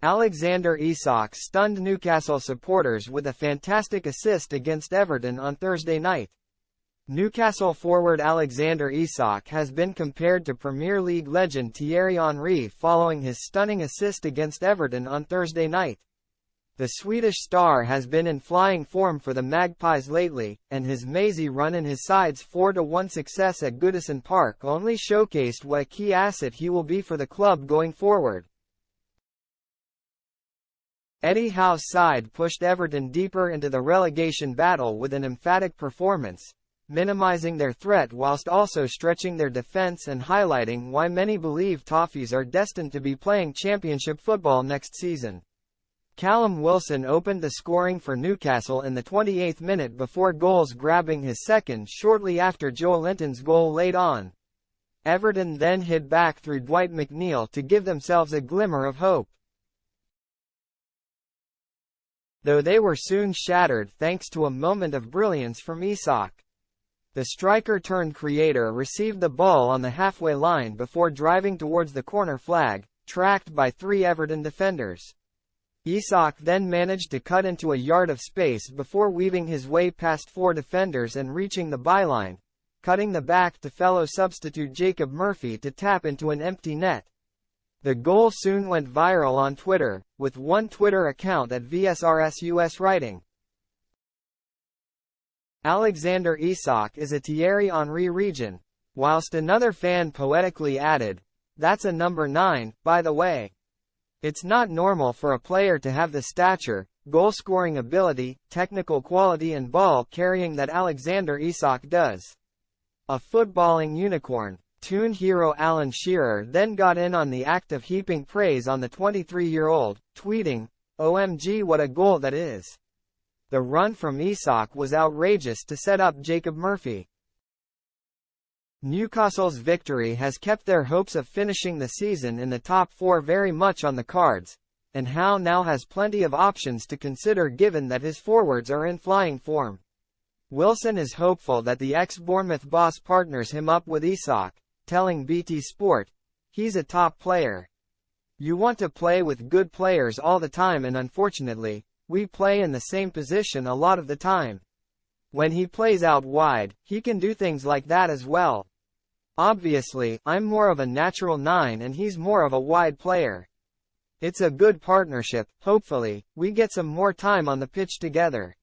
Alexander Isak stunned Newcastle supporters with a fantastic assist against Everton on Thursday night. Newcastle forward Alexander Isak has been compared to Premier League legend Thierry Henry following his stunning assist against Everton on Thursday night. The Swedish star has been in flying form for the Magpies lately, and his mazy run in his side's 4-1 success at Goodison Park only showcased what a key asset he will be for the club going forward. Eddie Howe's side pushed Everton deeper into the relegation battle with an emphatic performance, minimizing their threat whilst also stretching their defence and highlighting why many believe Toffees are destined to be playing Championship football next season. Callum Wilson opened the scoring for Newcastle in the 28th minute before goals grabbing his second shortly after Joelinton's goal late on. Everton then hid back through Dwight McNeil to give themselves a glimmer of hope, though they were soon shattered thanks to a moment of brilliance from Isak. The striker-turned-creator received the ball on the halfway line before driving towards the corner flag, tracked by three Everton defenders. Isak then managed to cut into a yard of space before weaving his way past four defenders and reaching the byline, cutting the back to fellow substitute Jacob Murphy to tap into an empty net. The goal soon went viral on Twitter, with one Twitter account at VSRSUS writing, "Alexander Isak is a Thierry Henry regen," whilst another fan poetically added, "That's a number 9, by the way. It's not normal for a player to have the stature, goal-scoring ability, technical quality and ball-carrying that Alexander Isak does. A footballing unicorn." Toon hero Alan Shearer then got in on the act of heaping praise on the 23-year-old, tweeting, "OMG, what a goal that is. The run from Isak was outrageous to set up Jacob Murphy." Newcastle's victory has kept their hopes of finishing the season in the top four very much on the cards, and Howe now has plenty of options to consider given that his forwards are in flying form. Wilson is hopeful that the ex-Bournemouth boss partners him up with Isak, telling BT Sport, "He's a top player. You want to play with good players all the time, and unfortunately, we play in the same position a lot of the time. When he plays out wide, he can do things like that as well. Obviously, I'm more of a natural 9 and he's more of a wide player. It's a good partnership. Hopefully, we get some more time on the pitch together."